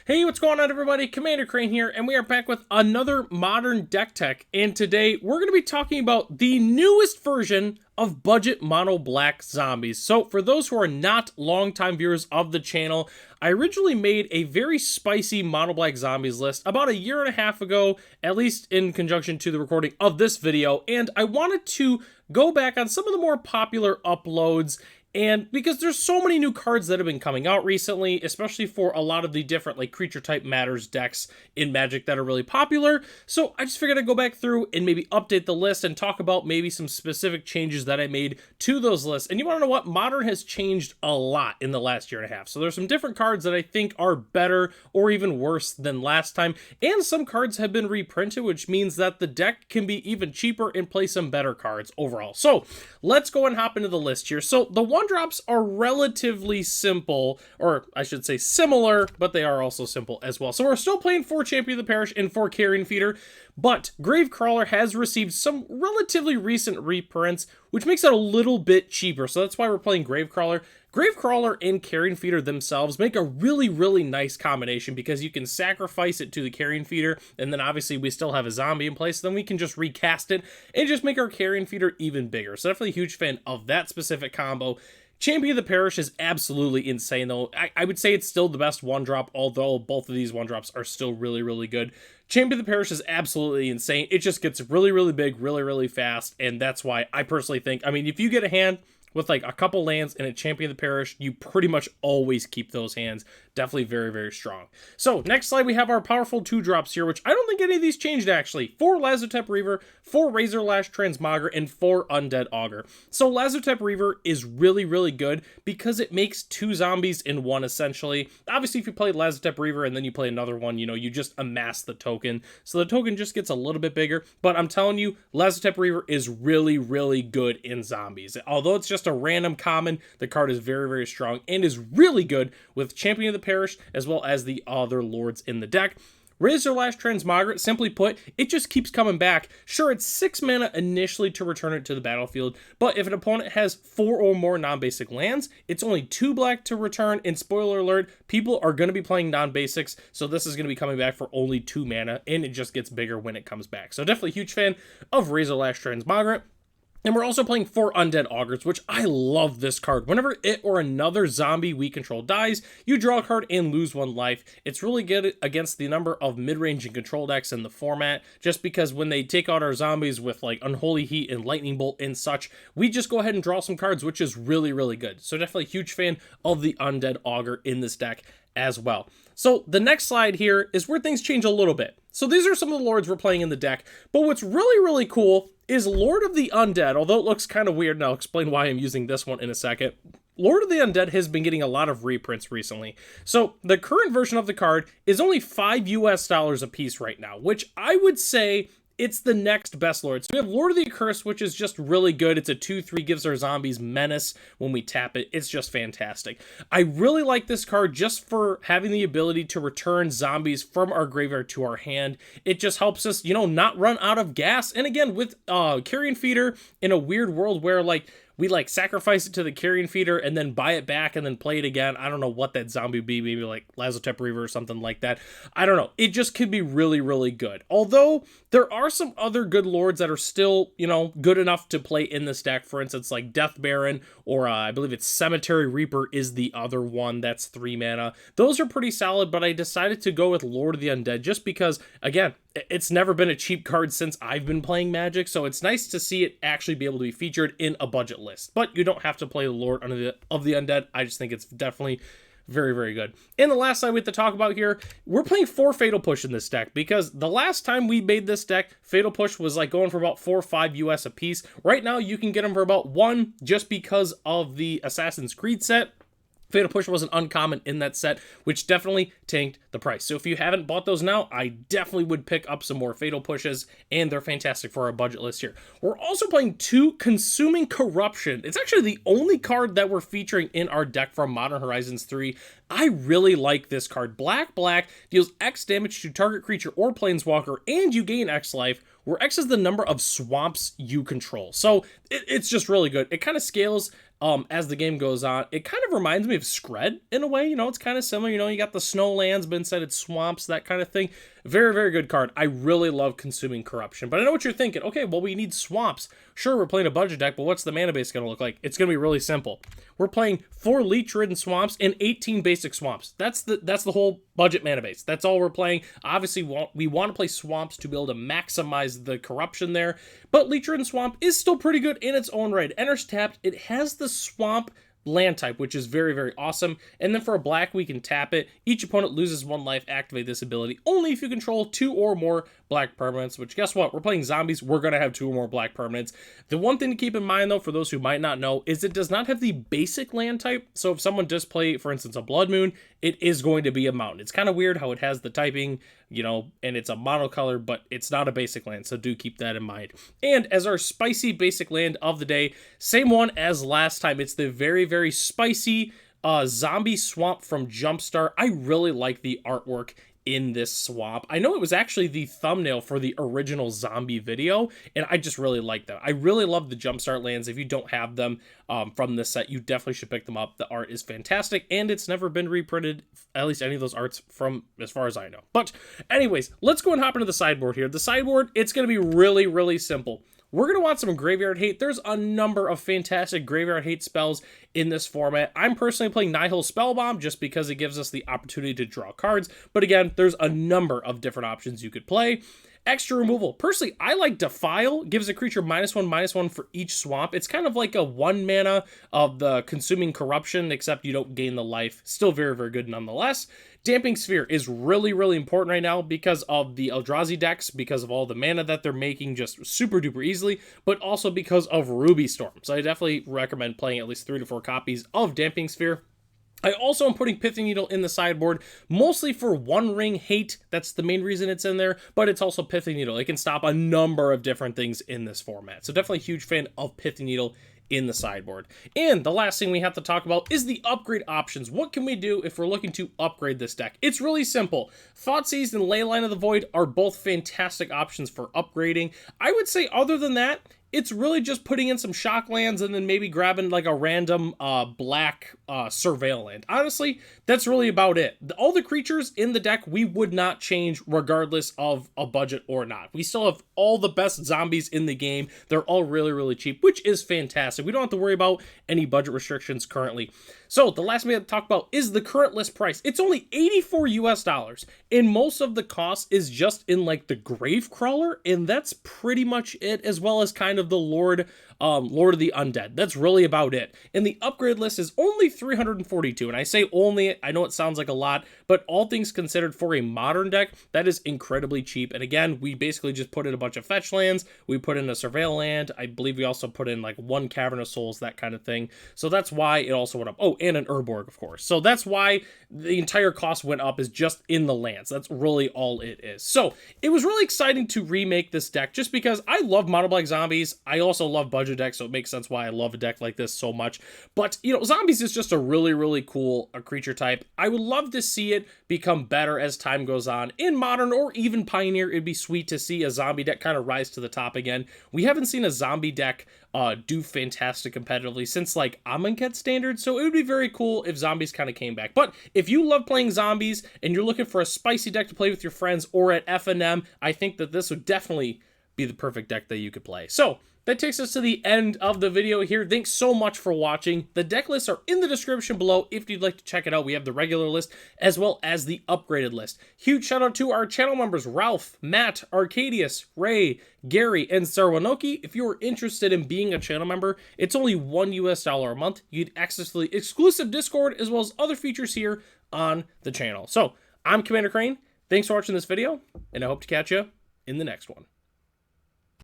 Hey, what's going on, everybody? Commander Crane here, and we are back with another modern deck tech. And today we're going to be talking about the newest version of budget mono black zombies. So for those who are not longtime viewers of the channel, I originally made a very spicy mono black zombies list about a year and a half ago, at least in conjunction to the recording of this video. And I wanted to go back on some of the more popular uploads, and because there's so many new cards that have been coming out recently, especially for a lot of the different like creature type matters decks in Magic that are really popular. So I just figured I'd go back through and maybe update the list and talk about maybe some specific changes that I made to those lists. And you want to know what? Modern has changed a lot in the last year and a half. So there's some different cards that I think are better or even worse than last time. And some cards have been reprinted, which means that the deck can be even cheaper and play some better cards overall. So let's go and hop into the list here. So the one drops are relatively simple, or I should say similar, but they are also simple as well. So we're still playing for Champion of the Parish and for Carrion Feeder, but Gravecrawler has received some relatively recent reprints, which makes it a little bit cheaper. So that's why we're playing Gravecrawler. Gravecrawler and Carrion Feeder themselves make a really, really nice combination because you can sacrifice it to the Carrion Feeder, and then obviously we still have a zombie in place, so then we can just recast it and just make our Carrion Feeder even bigger. So definitely a huge fan of that specific combo. Champion of the Parish is absolutely insane, though. I would say it's still the best one-drop, although both of these one-drops are still really, really good. Champion of the Parish is absolutely insane. It just gets really, really big, really, really fast, and that's why I personally think, I mean, if you get a hand with like a couple lands and a Champion of the Parish, you pretty much always keep those hands. Definitely very, very strong. So next slide, we have our powerful 2-drops here, which I don't think any of these changed actually. 4 Lazotep Reaver, 4 Razorlash Transmogger, and 4 Undead Augur. So Lazotep Reaver is really, really good because it makes 2 zombies in one essentially. Obviously, if you play Lazotep Reaver and then you play another one, you know, you just amass the token. So the token just gets a little bit bigger, but I'm telling you, Lazotep Reaver is really, really good in zombies. Although it's just a random common, the card is very, very strong and is really good with Champion of the Parish as well as the other lords in the deck. Razorlash Transmogger, simply put, it just keeps coming back. Sure, it's 6 mana initially to return it to the battlefield, but if an opponent has 4 or more non-basic lands, it's only 2 black to return, and spoiler alert, people are going to be playing non-basics, so this is going to be coming back for only 2 mana, and it just gets bigger when it comes back. So definitely a huge fan of Razorlash Transmogger. And we're also playing 4 Undead Augurs, which I love this card. Whenever it or another zombie we control dies, you draw a card and lose 1 life. It's really good against the number of mid-range and control decks in the format, just because when they take out our zombies with like Unholy Heat and Lightning Bolt and such, we just go ahead and draw some cards, which is really, really good. So definitely a huge fan of the Undead Augur in this deck as well. So the next slide here is where things change a little bit. So these are some of the lords we're playing in the deck, but what's really, really cool is Lord of the Undead, although it looks kind of weird, and I'll explain why I'm using this one in a second. Lord of the Undead has been getting a lot of reprints recently. So the current version of the card is only $5 US a piece right now, which I would say it's the next best lord. So we have Lord of the Accursed, which is just really good. It's a 2/3, gives our zombies menace when we tap it. It's just fantastic. I really like this card just for having the ability to return zombies from our graveyard to our hand. It just helps us, you know, not run out of gas. And again, with Carrion Feeder in a weird world where like we like sacrifice it to the Carrion Feeder and then buy it back and then play it again. I don't know what that zombie would be, maybe like Lazotep Reaver or something like that. I don't know. It just could be really, really good. Although there are some other good lords that are still, you know, good enough to play in this deck. For instance, like Death Baron, or I believe it's Cemetery Reaper is the other one that's 3 mana. Those are pretty solid, but I decided to go with Lord of the Undead just because, again, it's never been a cheap card since I've been playing Magic, so it's nice to see it actually be able to be featured in a budget list. But you don't have to play the Lord of the Undead. I just think it's definitely very, very good. And the last slide we have to talk about here, we're playing 4 Fatal Push in this deck, because the last time we made this deck, Fatal Push was like going for about 4 or 5 US a piece. Right now, you can get them for about 1 just because of the Assassin's Creed set. Fatal Push was an uncommon in that set, which definitely tanked the price. So if you haven't bought those now, I definitely would pick up some more Fatal Pushes, and they're fantastic for our budget list here. We're also playing 2 Consuming Corruption. It's actually the only card that we're featuring in our deck from Modern Horizons 3. I really like this card. Black, deals X damage to target creature or planeswalker, and you gain X life, where X is the number of swamps you control. So it's just really good. It kind of scales as the game goes on. It kind of reminds me of Scred in a way, you know, it's kind of similar. You know, you got the snowlands, but instead it's swamps, that kind of thing. Very, very good card. I really love Consuming Corruption, but I know what you're thinking. Okay, well, we need swamps. Sure, we're playing a budget deck, but what's the mana base going to look like? It's going to be really simple. We're playing 4 leech-ridden swamps and 18 basic swamps. That's the whole budget mana base. That's all we're playing. Obviously, we want to play swamps to be able to maximize the corruption there, but leech-ridden swamp is still pretty good in its own right. It enters tapped. It has the swamp land type, which is very, very awesome. And then for a black, we can tap it. Each opponent loses 1 life. Activate this ability only if you control 2 or more black permanents, which guess what? We're playing zombies. We're going to have 2 or more black permanents. The one thing to keep in mind, though, for those who might not know, is it does not have the basic land type. So if someone does play, for instance, a Blood Moon, it is going to be a mountain. It's kind of weird how it has the typing, you know, and it's a monocolor, but it's not a basic land, so do keep that in mind. And as our spicy basic land of the day, same one as last time. It's the very, very spicy zombie swamp from Jumpstart. I really like the artwork in this swamp. I know it was actually the thumbnail for the original zombie video, and I just really like that. I really love the Jumpstart lands. If you don't have them from this set, you definitely should pick them up. The art is fantastic, and it's never been reprinted, at least any of those arts from as far as I know. But anyways, let's go and hop into the sideboard here. The sideboard, it's going to be really, really simple. We're going to want some Graveyard Hate. There's a number of fantastic Graveyard Hate spells in this format. I'm personally playing Nihil Spellbomb just because it gives us the opportunity to draw cards. But again, there's a number of different options you could play. Extra removal. Personally, I like Defile. Gives a creature -1/-1 for each swamp. It's kind of like a 1 mana of the Consuming Corruption, except you don't gain the life. Still very, very good nonetheless. Damping Sphere is really, really important right now because of the Eldrazi decks, because of all the mana that they're making just super duper easily, but also because of Ruby Storm. So I definitely recommend playing at least 3 to 4 copies of Damping Sphere. I also am putting Pithing Needle in the sideboard, mostly for One Ring Hate. That's the main reason it's in there, but it's also Pithing Needle. It can stop a number of different things in this format. So definitely a huge fan of Pithing Needle in the sideboard. And the last thing we have to talk about is the upgrade options. What can we do if we're looking to upgrade this deck? It's really simple. Thoughtseize and Leyline of the Void are both fantastic options for upgrading. I would say other than that, it's really just putting in some shock lands and then maybe grabbing like a random black Surveil land. Honestly, that's really about it. All the creatures in the deck we would not change regardless of a budget or not. We still have all the best zombies in the game. They're all really, really cheap, which is fantastic. We don't have to worry about any budget restrictions currently. So the last thing we have to talk about is the current list price. It's only $84 US, and most of the cost is just in like the Gravecrawler, and that's pretty much it, as well as kind of the Lord of the Undead. That's really about it. And the upgrade list is only 342, and I say only, I know it sounds like a lot, but all things considered for a modern deck, that is incredibly cheap. And again, we basically just put in a bunch of fetch lands, we put in a Surveil land, I believe we also put in like 1 Cavern of Souls, that kind of thing. So that's why it also went up. Oh, and an Urborg, of course. So that's why the entire cost went up, is just in the lands. That's really all it is. So it was really exciting to remake this deck just because I love Mono Black Zombies. I also love budget decks, so it makes sense why I love a deck like this so much. But, you know, Zombies is just a really, really cool creature type. I would love to see it become better as time goes on. In Modern or even Pioneer, it'd be sweet to see a zombie deck kind of rise to the top again. We haven't seen a zombie deck do fantastic competitively since like Amonkhet Standard, so it would be very cool if Zombies kind of came back. But if you love playing Zombies and you're looking for a spicy deck to play with your friends or at FNM, I think that this would definitely be the perfect deck that you could play. So that takes us to the end of the video here. Thanks so much for watching. The deck lists are in the description below if you'd like to check it out. We have the regular list as well as the upgraded list. Huge shout out to our channel members, Ralph, Matt, Arcadius, Ray, Gary, and Sarwanoki. If you are interested in being a channel member, it's only $1 US a month. You get access to the exclusive Discord as well as other features here on the channel. So I'm Commander Crane. Thanks for watching this video, and I hope to catch you in the next one.